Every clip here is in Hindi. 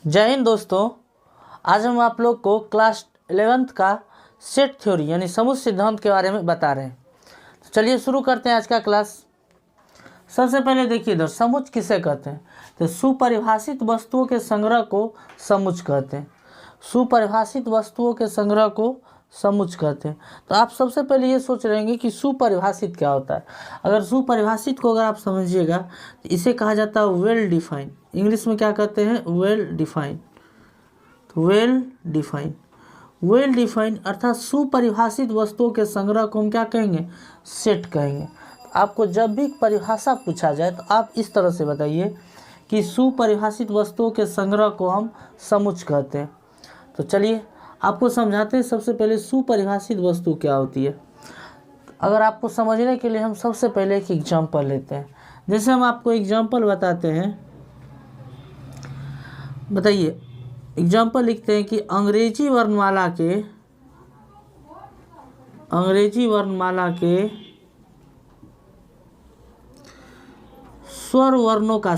जय हिंद दोस्तों। आज हम आप लोग को क्लास 11th का सेट थ्योरी यानी समुच्चय सिद्धांत के बारे में बता रहे हैं। तो चलिए शुरू करते हैं आज का क्लास। सबसे पहले देखिए इधर समुच्चय किसे कहते हैं, तो सुपरिभाषित वस्तुओं के संग्रह को समुच्चय कहते हैं। सुपरिभाषित वस्तुओं के संग्रह को समुच्चय कहते हैं। तो आप सबसे पहले ये सोच रहे हैं कि सुपरिभाषित क्या होता है। अगर सुपरिभाषित को अगर आप समझिएगा तो इसे कहा जाता है वेल डिफाइन। इंग्लिश में क्या कहते हैं, वेल डिफाइन। तो वेल डिफाइन अर्थात सुपरिभाषित वस्तुओं के संग्रह को हम क्या कहेंगे, सेट कहेंगे। तो आपको जब भी परिभाषा पूछा जाए तो आप इस तरह से बताइए कि सुपरिभाषित वस्तुओं के संग्रह को हम समुच्चय कहते हैं। तो चलिए आपको समझाते हैं। सबसे पहले सुपरिभाषित वस्तु क्या होती है। अगर आपको समझने के लिए हम सबसे पहले एक एग्जाम्पल लेते हैं। जैसे हम आपको एग्जाम्पल बताते हैं, बताइए एग्जाम्पल लिखते हैं कि अंग्रेजी वर्णमाला के स्वर वर्णों का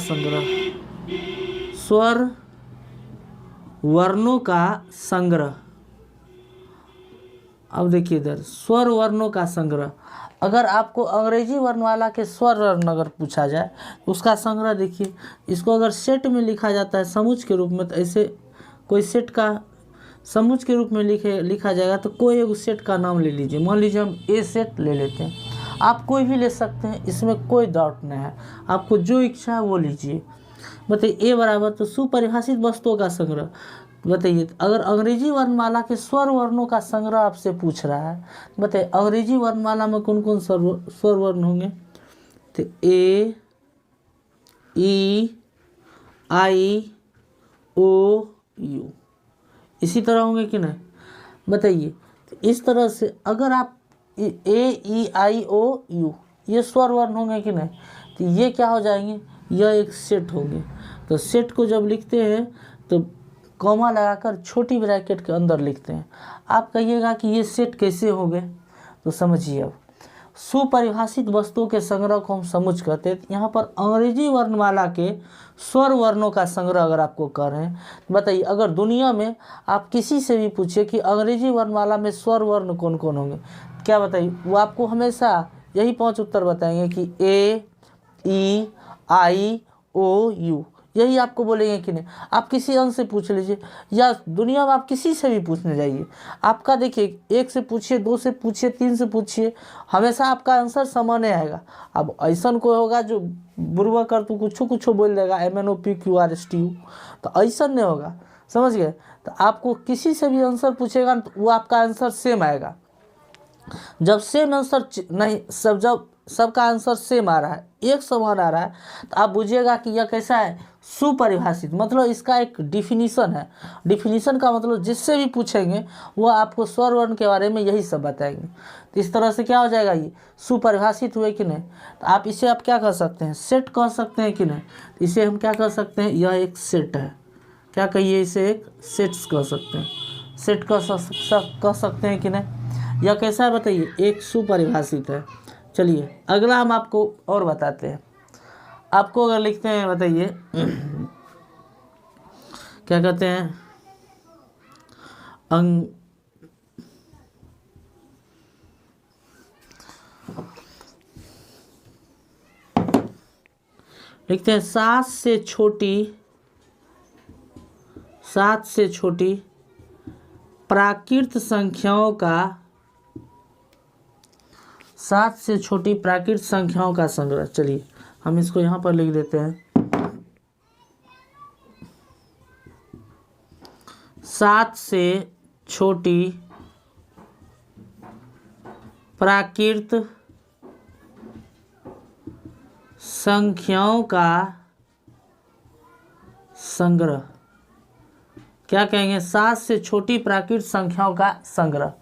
संग्रह। अब देखिए इधर स्वर वर्णों का संग्रह। अगर आपको अंग्रेजी वर्णमाला के स्वर वर्ण अगर पूछा जाए उसका संग्रह देखिए, इसको अगर सेट में लिखा जाता है समुच्चय के रूप में, तो ऐसे कोई सेट का समुच्चय के रूप में लिखा जाएगा तो कोई एक सेट का नाम ले लीजिए। मान लीजिए हम ए सेट ले लेते हैं, आप कोई भी ले सकते हैं, इसमें कोई डाउट नहीं है। आपको जो इच्छा है वो लीजिए। बताइए ए बराबर तो सुपरिभाषित वस्तुओं का संग्रह। बताइए अगर अंग्रेजी वर्णमाला के स्वर वर्णों का संग्रह आपसे पूछ रहा है, बताइए अंग्रेजी वर्णमाला में कौन कौन स्वर वर्ण होंगे, तो ए, ई, आई, ओ, यू, इसी तरह होंगे कि नहीं। बताइए तो इस तरह से अगर आप ए, ई, आई, ओ, यू ये स्वर वर्ण होंगे कि नहीं, तो ये क्या हो जाएंगे, यह एक सेट होंगे। तो सेट को जब लिखते हैं तो कॉमा लगाकर छोटी ब्रैकेट के अंदर लिखते हैं। आप कहिएगा कि ये सेट कैसे हो गए, तो समझिए अब सुपरिभाषित वस्तुओं के संग्रह को हम समुच्चय कहते हैं। यहाँ पर अंग्रेजी वर्णमाला के स्वर वर्णों का संग्रह अगर आपको कर रहे हैं, बताइए अगर दुनिया में आप किसी से भी पूछिए कि अंग्रेजी वर्णमाला में स्वर वर्ण कौन कौन होंगे, क्या बताइए, वो आपको हमेशा यही 5 उत्तर बताएंगे कि ए, ई, आई, ओ, यू, यही आपको बोलेंगे कि नहीं। आप किसी अंश से पूछ लीजिए या दुनिया में आप किसी से भी पूछने जाइए, आपका देखिए 1 से पूछिए, 2 से पूछिए, 3 से पूछिए, हमेशा आपका आंसर समान आएगा। अब ऐसा कोई होगा जो बुरबा कर तू कुछ बोल देगा MNOPQRSTU, तो ऐसा नहीं होगा, समझ गए। तो आपको किसी से भी आंसर पूछेगा तो वो आपका आंसर सेम आएगा। जब सेम आंसर नहीं, जब सबका आंसर सेम आ रहा है, एक समान आ रहा है, तो आप बुझिएगा कि यह कैसा है, सुपरिभाषित। मतलब इसका एक डिफिनीशन है। डिफिनीशन का मतलब जिससे भी पूछेंगे वो आपको स्वर वर्ण के बारे में यही सब बताएंगे। तो इस तरह से क्या हो जाएगा, ये सुपरिभाषित हुए कि नहीं। तो आप इसे आप क्या कह सकते हैं, सेट कह सकते हैं कि नहीं। तो इसे हम क्या कह सकते हैं, यह एक सेट है। क्या कहिए, इसे एक सेट्स कह सकते हैं, सेट कह सकते हैं कि नहीं। यह कैसा है बताइए, एक सुपरिभाषित है। चलिए अगला हम आपको और बताते हैं। आपको अगर लिखते हैं, बताइए क्या कहते हैं, लिखते हैं 7 से छोटी प्राकृत संख्याओं का 7 से छोटी प्राकृत संख्याओं का संग्रह। चलिए हम इसको यहाँ पर लिख देते हैं, 7 से छोटी प्राकृत संख्याओं का संग्रह। क्या कहेंगे, 7 से छोटी प्राकृत संख्याओं का संग्रह।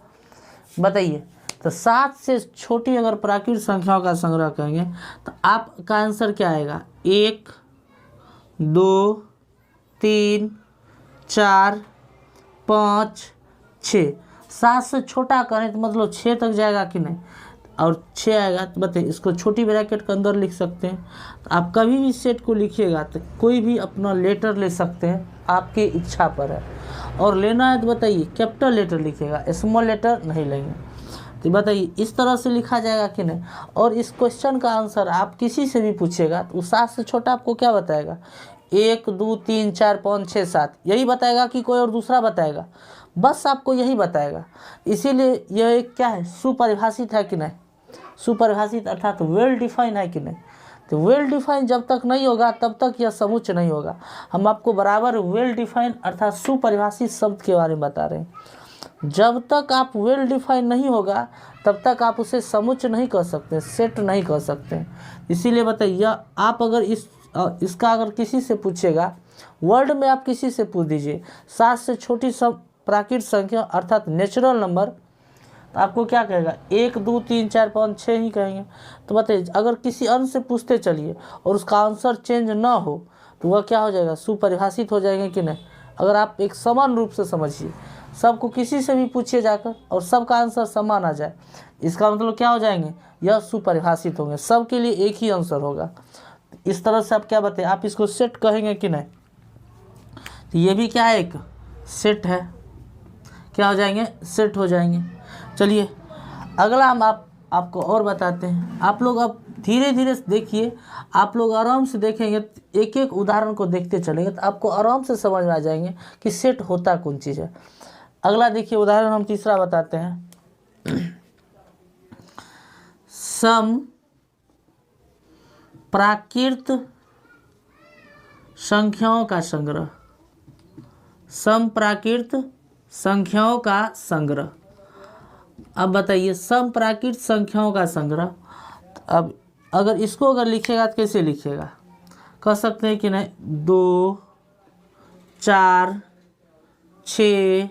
बताइए तो 7 से छोटी अगर प्राकृत संख्याओं का संग्रह कहेंगे तो आपका आंसर क्या आएगा, 1, 2, 3, 4, 5, 6। 7 से छोटा करें तो मतलब 6 तक जाएगा कि नहीं। और 6 आएगा तो बताइए इसको छोटी ब्रैकेट के अंदर लिख सकते हैं। तो आप कभी भी सेट को लिखिएगा तो कोई भी अपना लेटर ले सकते हैं, आपकी इच्छा पर है। और लेना है तो बताइए कैपिटल लेटर लिखिएगा, स्मॉल लेटर नहीं लेंगे। तो बताइए इस तरह से लिखा जाएगा कि नहीं। और इस क्वेश्चन का आंसर आप किसी से भी पूछेगा तो 7 से छोटा आपको क्या बताएगा, 1 2 3 4 5 6 7 यही बताएगा कि कोई और दूसरा बताएगा, बस आपको यही बताएगा। इसीलिए यह एक क्या है, सुपरिभाषित है कि नहीं, सुपरिभाषित अर्थात वेल डिफाइन है कि नहीं। तो वेल डिफाइन जब तक नहीं होगा तब तक यह समुच्च नहीं होगा। हम आपको बराबर वेल डिफाइन अर्थात सुपरिभाषित शब्द के बारे में बता रहे हैं। जब तक आप वेल डिफाइन नहीं होगा तब तक आप उसे समुच्च नहीं कर सकते, सेट नहीं कर सकते। इसीलिए बताइए आप अगर इसका अगर किसी से पूछेगा, वर्ल्ड में आप किसी से पूछ दीजिए 7 से छोटी प्राकृतिक संख्या अर्थात नेचुरल नंबर, तो आपको क्या कहेगा, 1 2 3 4 5 6 ही कहेंगे। तो बताइए अगर किसी अन्य से पूछते चलिए और उसका आंसर चेंज ना हो तो वह क्या हो जाएगा, सुपरिभाषित हो जाएंगे कि नहीं। अगर आप एक समान रूप से समझिए, सबको किसी से भी पूछिए जाकर और सबका आंसर समान आ जाए, इसका मतलब क्या हो जाएंगे, यह सुपरिभाषित होंगे, सबके लिए एक ही आंसर होगा। इस तरह से आप क्या बताइए, आप इसको सेट कहेंगे कि नहीं। तो ये भी क्या है, एक सेट है, क्या हो जाएंगे, सेट हो जाएंगे। चलिए अगला हम आपको और बताते हैं। आप लोग अब धीरे धीरे देखिए, आप लोग आराम से देखेंगे, एक एक उदाहरण को देखते चलेंगे तो आपको आराम से समझ में आ जाएंगे कि सेट होता कौन चीज़ है। अगला देखिए उदाहरण हम तीसरा बताते हैं, सम प्राकृत संख्याओं का संग्रह, सम प्राकृत संख्याओं का संग्रह। अब बताइए सम प्राकृत संख्याओं का संग्रह, अब अगर इसको अगर लिखेगा तो कैसे लिखेगा, कह सकते हैं कि नहीं, 2 4 6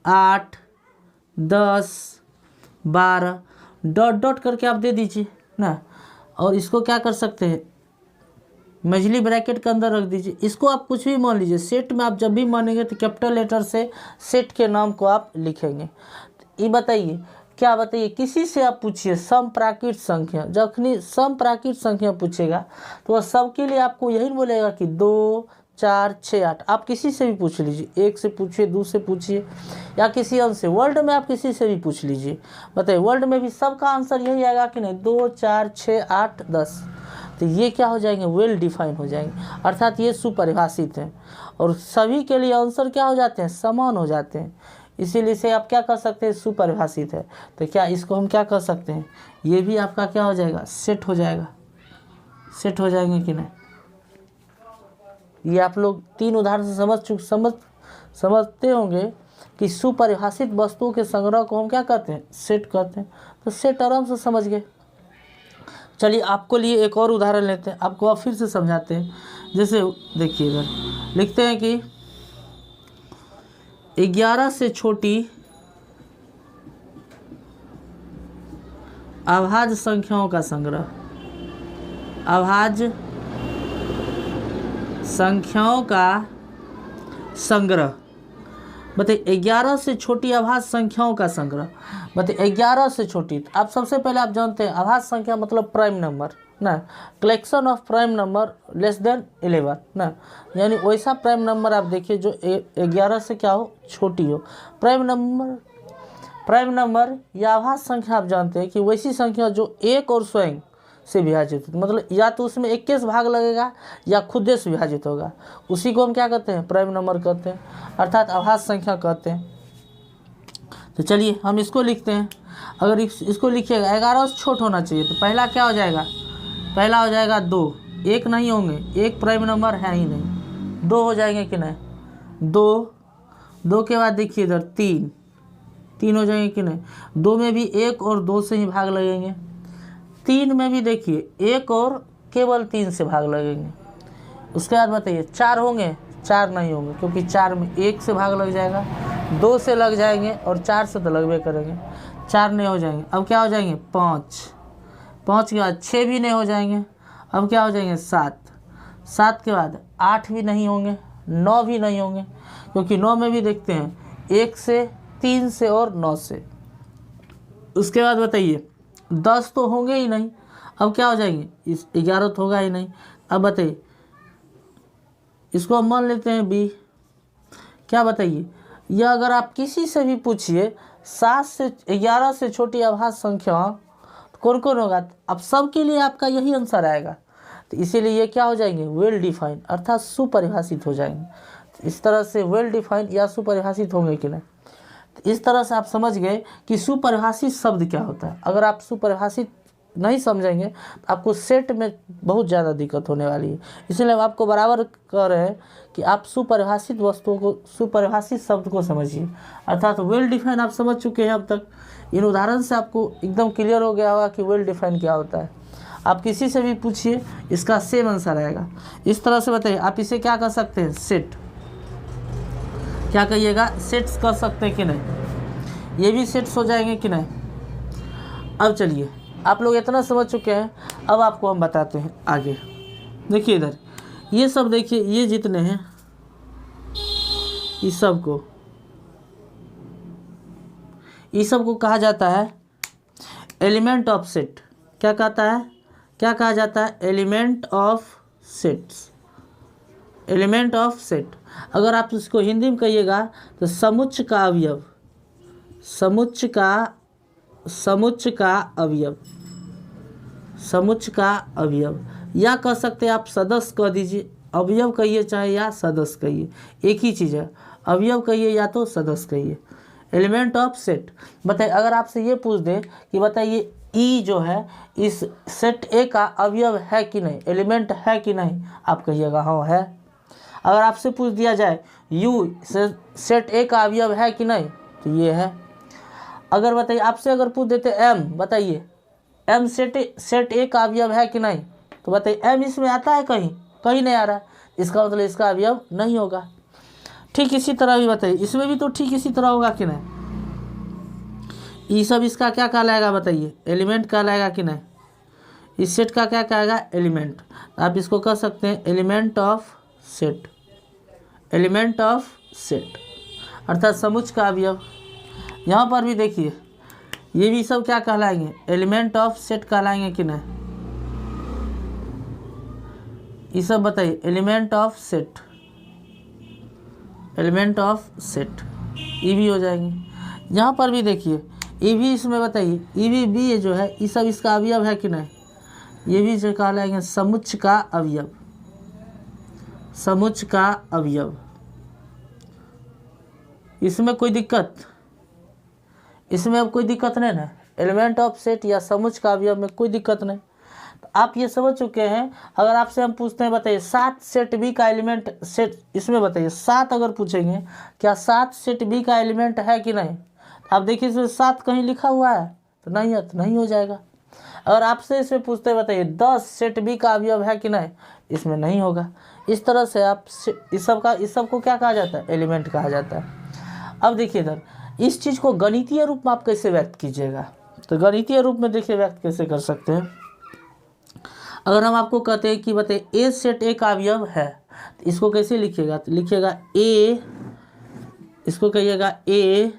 8 10 12 डॉट डॉट करके आप दे दीजिए ना। और इसको क्या कर सकते हैं, मझली ब्रैकेट के अंदर रख दीजिए। इसको आप कुछ भी मान लीजिए, सेट में आप जब भी मानेंगे तो कैपिटल लेटर से सेट के नाम को आप लिखेंगे। ये बताइए क्या, बताइए किसी से आप पूछिए सम प्राकृत संख्या, जखनी सम प्राकृत संख्या पूछेगा तो वह सबके लिए आपको यही बोलेगा कि 2 4 6 8। आप किसी से भी पूछ लीजिए, 1 से पूछिए, 2 से पूछिए या किसी अन्य से, वर्ल्ड में आप किसी से भी पूछ लीजिए, बताइए वर्ल्ड में भी सबका आंसर यही आएगा कि नहीं, 2 4 6 8 10। तो ये क्या हो जाएंगे, वेल डिफाइन हो जाएंगे, अर्थात ये सुपरिभाषित हैं और सभी के लिए आंसर क्या हो जाते हैं, समान हो जाते हैं। इसीलिए इसे आप क्या कर सकते हैं, सुपरिभाषित है। तो क्या इसको हम क्या कर सकते हैं, ये भी आपका क्या हो जाएगा, सेट हो जाएगा, सेट हो जाएंगे कि नहीं। ये आप लोग 3 उदाहरण से समझते होंगे कि सुपरिभाषित वस्तुओं के संग्रह को हम क्या कहते हैं, सेट कहते हैं। तो सेट आराम से समझ गए। चलिए आपको लिए एक और उदाहरण लेते हैं, आपको आप फिर से समझाते हैं। जैसे देखिए इधर लिखते हैं कि 11 से छोटी अभाज्य संख्याओं का संग्रह, अभाज्य संख्याओं का संग्रह। बताइए 11 से छोटी अभाज्य संख्याओं का संग्रह, बताइए 11 से छोटी। आप सबसे पहले आप जानते हैं अभाज्य संख्या मतलब प्राइम नंबर ना, collection of prime number less than 11 ना, यानी वैसा प्राइम नंबर आप देखिए जो 11 से क्या हो, छोटी हो। प्राइम नंबर या अभाज्य संख्या आप जानते हैं कि वैसी संख्या जो एक और स्वयं से विभाजित, मतलब या तो उसमें 21 भाग लगेगा या खुद से विभाजित होगा, उसी को हम क्या कहते हैं, प्राइम नंबर कहते हैं, अर्थात अभाज्य संख्या कहते हैं। तो चलिए हम इसको लिखते हैं। अगर इसको लिखिएगा 11 से छोट होना चाहिए तो पहला क्या हो जाएगा, पहला हो जाएगा 2, 1 नहीं होंगे, एक प्राइम नंबर है ही नहीं, 2 हो जाएंगे कि नहीं, 2 के बाद देखिए इधर 3 हो जाएंगे कि नहीं, 2 में भी 1 और 2 से ही भाग लगेंगे, 3 में भी देखिए 1 और केवल 3 से भाग लगेंगे। उसके बाद बताइए 4 होंगे, 4 नहीं होंगे क्योंकि 4 में 1 से भाग लग जाएगा, 2 से लग जाएंगे और 4 से तो लगभग करेंगे, 4 नहीं हो जाएंगे। अब क्या हो जाएंगे 5 के बाद 6 भी नहीं हो जाएंगे, अब क्या हो जाएंगे 7 के बाद 8 भी नहीं होंगे, 9 भी नहीं होंगे क्योंकि 9 में भी देखते हैं 1 से, 3 से और 9 से। उसके बाद बताइए 10 तो होंगे ही नहीं। अब क्या हो जाएंगे, इस 11 तो होगा ही नहीं। अब बताइए, इसको हम मान लेते हैं बी। क्या बताइए, यह अगर आप किसी से भी पूछिए 7 से 11 से छोटी अभाज्य संख्या तो कौन कौन होगा, अब सबके लिए आपका यही आंसर आएगा। तो इसीलिए ये क्या हो जाएंगे, वेल डिफाइंड अर्थात सुपरिभाषित हो जाएंगे। तो इस तरह से वेल डिफाइंड या सुपरिभाषित होंगे कि नहीं। तो इस तरह से आप समझ गए कि सुपरिभाषित शब्द क्या होता है। अगर आप सुपरिभाषित नहीं समझेंगे तो आपको सेट में बहुत ज़्यादा दिक्कत होने वाली है। इसलिए हम आपको बराबर कह रहे हैं कि आप सुपरिभाषित वस्तुओं को, सुपरिभाषित शब्द को समझिए। अर्थात वेल डिफाइन आप समझ चुके हैं अब तक। इन उदाहरण से आपको एकदम क्लियर हो गया होगा कि वेल डिफाइन क्या होता है। आप किसी से भी पूछिए, इसका सेम आंसर आएगा। इस तरह से बताइए, आप इसे क्या कर सकते हैं, सेट। क्या कहिएगा, सेट्स कर सकते हैं कि नहीं, ये भी सेट्स हो जाएंगे कि नहीं। अब चलिए, आप लोग इतना समझ चुके हैं, अब आपको हम बताते हैं आगे। देखिए इधर, ये सब देखिए, ये जितने हैं इस सब को कहा जाता है एलिमेंट ऑफ सेट। क्या कहता है, क्या कहा जाता है, element of sets, element of set. अगर आप इसको हिंदी में कहिएगा तो समुच्चय का अवयव, समुच्चय का अवयव, समुच्चय का अवयव, या कह सकते हैं आप सदस्य कह दीजिए। अवयव कहिए चाहे या सदस्य कहिए, एक ही चीज़ है। अवयव कहिए या तो सदस्य कहिए। Element of set. बताइए, अगर आपसे ये पूछ दे कि बताइए ई जो है इस सेट ए का अवयव है कि नहीं, एलिमेंट है कि नहीं, आप कहिएगा हाँ है। अगर आपसे पूछ दिया जाए यू सेट ए का अवयव है कि नहीं, तो ये है। अगर बताइए, आपसे अगर पूछ देते एम, बताइए एम सेट ए का अवयव है कि नहीं, तो बताइए एम इसमें आता है, कहीं कहीं नहीं आ रहा है, इसका मतलब इसका अवयव नहीं होगा। ठीक इसी तरह भी बताइए, इसमें भी तो ठीक इसी तरह होगा कि नहीं। ये सब इसका क्या कहलाएगा, बताइए एलिमेंट कहलाएगा कि नहीं। इस सेट का क्या कहेगा, एलिमेंट। आप इसको कह सकते हैं element of set, element of set अर्थात समुच्चय का अवयव। यहाँ पर भी देखिए, ये भी सब क्या कहलाएंगे, एलिमेंट ऑफ सेट कहलाएंगे कि नहीं। ये सब बताइए element of set, element of set, ये भी हो जाएंगे। यहाँ पर भी देखिए, ये भी इसमें बताइए, ये भी बी जो है ये सब इसका अवयव है कि नहीं, ये भी जो कहलाएंगे समुच्चय का अवयव, समुच्चय का अवयव। इसमें कोई दिक्कत, इसमें अब कोई दिक्कत नहीं ना, एलिमेंट ऑफ सेट या समुच्चय का अवयव में कोई दिक्कत नहीं। तो आप ये समझ चुके हैं। अगर आपसे हम पूछते हैं बताइए 7 सेट बी का एलिमेंट सेट, इसमें बताइए 7 अगर पूछेंगे क्या 7 सेट बी का एलिमेंट है कि नहीं, आप देखिए इसमें 7 कहीं लिखा हुआ है तो नहीं है, तो नहीं हो जाएगा। अगर आपसे इसमें पूछते हैं बताइए 10 सेट बी का अवयव है कि नहीं, इसमें नहीं होगा। इस तरह से आप इस सब को क्या कहा जाता है, एलिमेंट कहा जाता है। अब देखिए इधर, इस चीज़ को गणितीय रूप में आप कैसे व्यक्त कीजिएगा, तो गणितीय रूप में देखिए व्यक्त कैसे कर सकते हैं। अगर हम आपको कहते हैं कि बताइए ए सेट ए का अवयव है, तो इसको कैसे लिखिएगा, तो लिखिएगा ए, इसको कहिएगा ए,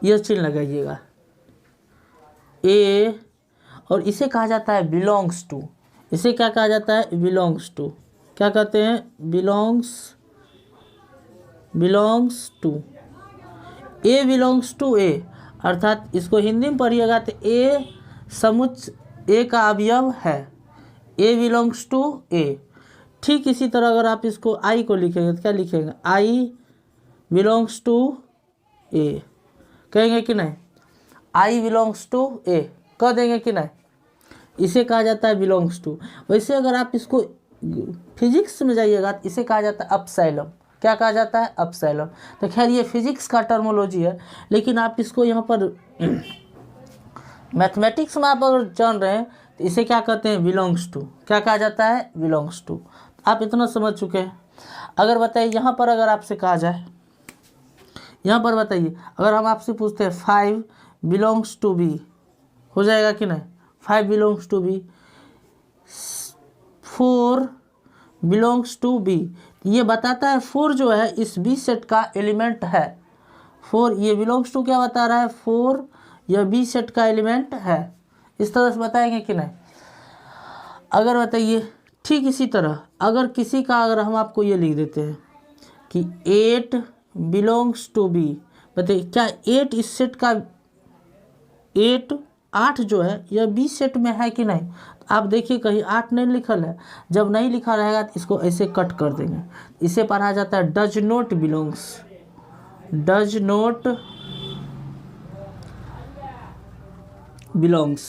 यह चिन्ह लगाइएगा ए, और इसे कहा जाता है बिलोंग्स टू। इसे क्या कहा जाता है, बिलोंग्स टू। क्या कहते हैं, belongs to. A belongs to A, अर्थात इसको हिंदी में पढ़िएगा तो ए समुच्चय ए का अवयव है, ए बिलोंग्स टू ए। ठीक इसी तरह अगर आप इसको आई को लिखेंगे तो क्या लिखेंगे, आई बिलोंग्स टू ए, कहेंगे कि नहीं, आई बिलोंग्स टू ए कह देंगे कि नहीं, इसे कहा जाता है बिलोंग्स टू। वैसे अगर आप इसको फिजिक्स में जाइएगा तो इसे कहा जाता है अपसाइलम। क्या कहा जाता है, अपसाइलम। तो खैर ये फिजिक्स का टर्मोलॉजी है, लेकिन आप इसको यहाँ पर मैथमेटिक्स में आप अगर जान रहे हैं तो इसे क्या कहते हैं, बिलोंग्स टू। क्या कहा जाता है, बिलोंग्स टू। आप इतना समझ चुके हैं। अगर बताइए यहाँ पर अगर आपसे कहा जाए, यहाँ पर बताइए अगर हम आपसे पूछते हैं 5 बिलोंग्स टू बी, हो जाएगा कि नहीं, 5 belongs to b, 4 belongs to b. ये बताता है 4 जो है इस बी सेट का एलिमेंट है, 4 ये बिलोंग्स टू क्या बता रहा है, 4 यह बी सेट का एलिमेंट है। इस तरह से बताएंगे कि नहीं। अगर बताइए ठीक इसी तरह अगर किसी का अगर हम आपको ये लिख देते हैं कि 8 बिलोंग्स टू बी, बताइए क्या 8 इस सेट का 8 जो है यह बी सेट में है कि नहीं। आप देखिए कहीं 8 नहीं लिखल है, जब नहीं लिखा रहेगा तो इसको ऐसे कट कर देंगे। इसे पढ़ा जाता है does not belongs, does not belongs.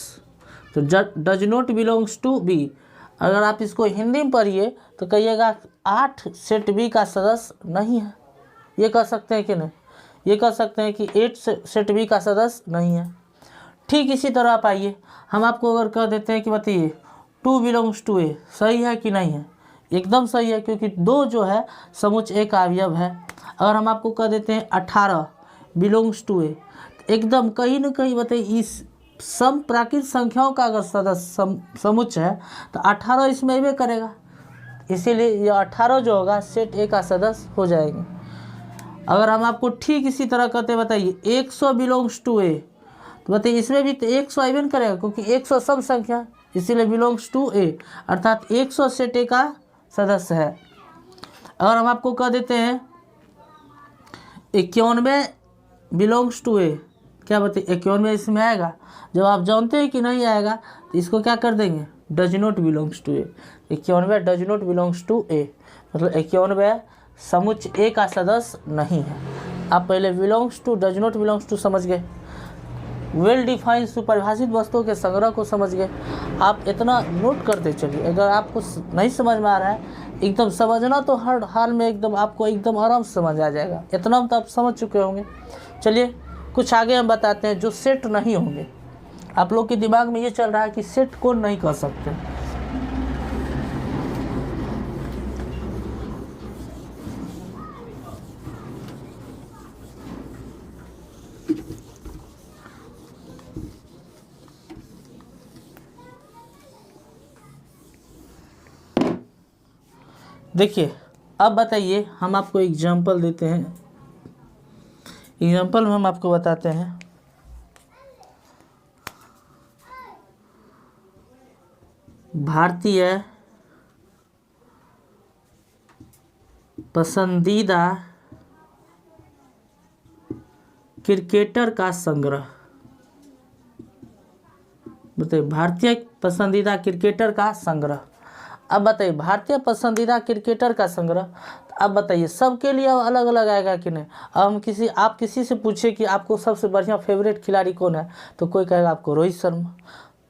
तो does not belongs to B, अगर आप इसको हिंदी में पढ़िए तो कहिएगा 8 सेट बी का सदस्य नहीं है। ये कह सकते हैं कि नहीं, ये कह सकते हैं कि 8 सेट बी का सदस्य नहीं है। ठीक इसी तरह आप आइए, हम आपको अगर कह देते हैं कि बताइए 2 बिलोंग्स टू ए, सही है कि नहीं है, एकदम सही है क्योंकि 2 जो है समुच्चय ए का अवयव है। अगर हम आपको कह देते हैं 18 बिलोंग्स टू ए, एकदम कहीं ना कहीं बताइए इस सम प्राकृत संख्याओं का अगर सदस्य समुच्चय है तो 18 इसमें अबे करेगा, इसीलिए यह 18 जो होगा सेट ए का सदस्य हो जाएंगे। अगर हम आपको ठीक इसी तरह कहते बताइए 100 बिलोंग्स टू ए, तो बताइए इसमें भी तो 100 अबे करेगा क्योंकि 100 सम संख्या, इसीलिए बिलोंग्स टू ए, अर्थात 100 सेट ए का सदस्य है। अगर हम आपको कह देते हैं 91 बिलोंग्स टू ए, क्या बताइए 91 इसमें आएगा। जब आप जानते हैं कि नहीं आएगा तो इसको क्या कर देंगे, does not belongs to A. 91 does not belongs to A, मतलब 91 समुच्चय ए का सदस्य नहीं है। आप पहले belongs to does not belongs to समझ गए, वेल डिफाइंड सुपरिभाषित वस्तुओं के संग्रह को समझ गए। आप इतना नोट करते चलिए, अगर आपको नहीं समझ में आ रहा है एकदम समझना तो हर हाल में एकदम आपको एकदम आराम से समझ आ जाएगा। इतना तो आप समझ चुके होंगे। चलिए कुछ आगे हम बताते हैं जो सेट नहीं होंगे। आप लोग के दिमाग में ये चल रहा है कि सेट कौन नहीं कर सकते। देखिए अब बताइए, हम आपको एग्जाम्पल देते हैं। एग्जाम्पल में हम आपको बताते हैं भारतीय पसंदीदा क्रिकेटर का संग्रह। बताइए भारतीय पसंदीदा क्रिकेटर का संग्रह। अब बताइए भारतीय पसंदीदा क्रिकेटर का संग्रह, अब बताइए सबके लिए अलग अलग आएगा कि नहीं। अब हम आप किसी से पूछे कि आपको सबसे बढ़िया फेवरेट खिलाड़ी कौन है, तो कोई कहेगा आपको रोहित शर्मा।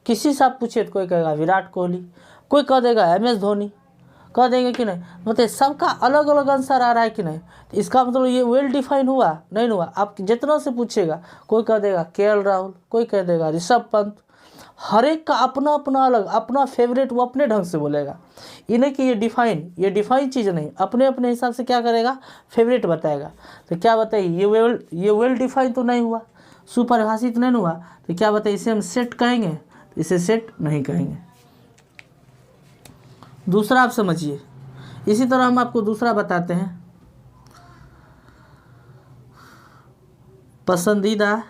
किसी से आप पूछे तो कोई कहेगा विराट कोहली, कोई कह देगा MS धोनी, कह देंगे कि नहीं। बताइए सबका अलग अलग आंसर आ रहा है कि नहीं। तो इसका मतलब ये वेल डिफाइन हुआ नहीं हुआ। आप जितना से पूछेगा कोई कह देगा KL राहुल, कोई कह देगा ऋषभ पंत। हर एक का अपना अपना अलग अपना फेवरेट, वो अपने ढंग से बोलेगा। ये नहीं कि ये डिफाइन चीज़ नहीं, अपने अपने हिसाब से क्या करेगा, फेवरेट बताएगा। तो क्या बताइए ये वेल डिफाइन तो नहीं हुआ, सुपरिभाषित नहीं हुआ। तो क्या बताइए इसे हम सेट कहेंगे, तो इसे सेट नहीं कहेंगे। दूसरा आप समझिए, इसी तरह हम आपको दूसरा बताते हैं पसंदीदा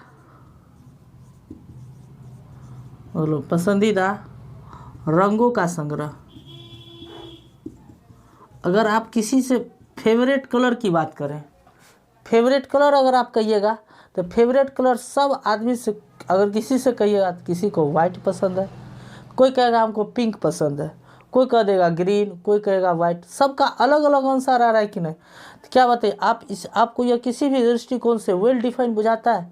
रंगों का संग्रह। अगर आप किसी से फेवरेट कलर की बात करें, फेवरेट कलर अगर आप कहिएगा तो फेवरेट कलर सब आदमी से, अगर किसी से कहिएगा तो किसी को वाइट पसंद है, कोई कहेगा हमको पिंक पसंद है, कोई कह देगा ग्रीन, कोई कहेगा वाइट। सबका अलग अलग आंसर आ रहा है कि नहीं। तो क्या बताइए आपको यह किसी भी दृष्टिकोण से वेल डिफाइन बुझाता है,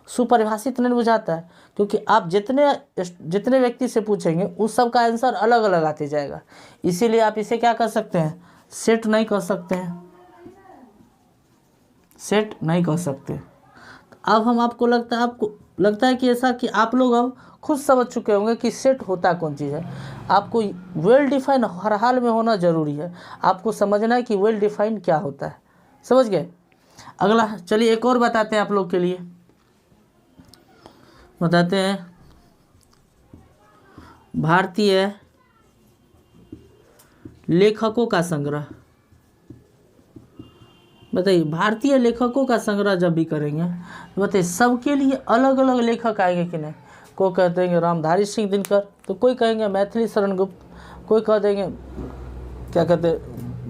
सुपरिभाषित नहीं बुझाता है। क्योंकि आप जितने व्यक्ति से पूछेंगे उस सब का आंसर अलग अलग आते जाएगा। इसीलिए आप इसे क्या कर सकते हैं, सेट नहीं कर सकते हैं, सेट नहीं कर सकते। तो अब हम आपको लगता है कि ऐसा कि आप लोग अब खुद समझ चुके होंगे कि सेट होता कौन चीज़ है। आपको वेल डिफाइन हर हाल में होना ज़रूरी है। आपको समझना है कि वेल डिफाइन क्या होता है, समझ गए। अगला चलिए एक और बताते हैं आप लोग के लिए, बताते हैं भारतीय लेखकों का संग्रह। बताइए भारतीय लेखकों का संग्रह जब भी करेंगे तो बताइए सबके लिए अलग अलग लेखक आएंगे कि नहीं। कोई कह देंगे रामधारी सिंह दिनकर, तो कोई कहेंगे मैथिली शरण गुप्त, कोई कह देंगे क्या कहते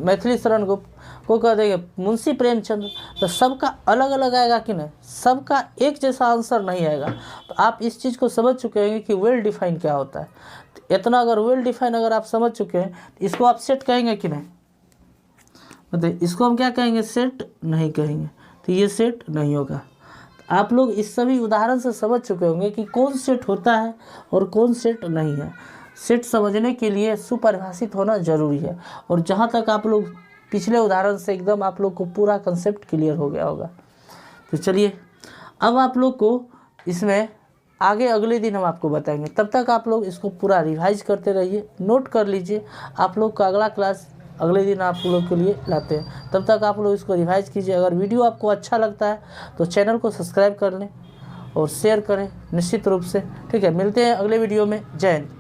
मैथिली शरण गुप्त, कोई कह देंगे मुंशी प्रेमचंद। तो सबका अलग अलग आएगा कि नहीं, सबका एक जैसा आंसर नहीं आएगा। तो आप इस चीज़ को समझ चुके हैं कि वेल डिफाइन क्या होता है। तो इतना अगर वेल डिफाइन अगर आप समझ चुके हैं तो इसको आप सेट कहेंगे कि नहीं। मतलब इसको हम क्या कहेंगे, सेट नहीं कहेंगे। तो ये सेट नहीं होगा। आप लोग इस सभी उदाहरण से समझ चुके होंगे कि कौन सेट होता है और कौन सेट नहीं है। सेट समझने के लिए सुपरिभाषित होना जरूरी है। और जहाँ तक आप लोग पिछले उदाहरण से एकदम आप लोग को पूरा कंसेप्ट क्लियर हो गया होगा। तो चलिए अब आप लोग को इसमें आगे अगले दिन हम आपको बताएंगे। तब तक आप लोग इसको पूरा रिवाइज करते रहिए, नोट कर लीजिए। आप लोग का अगला क्लास अगले दिन आप लोग के लिए लाते हैं। तब तक आप लोग इसको रिवाइज कीजिए। अगर वीडियो आपको अच्छा लगता है तो चैनल को सब्सक्राइब कर लें और शेयर करें निश्चित रूप से। ठीक है, मिलते हैं अगले वीडियो में। जय हिंद।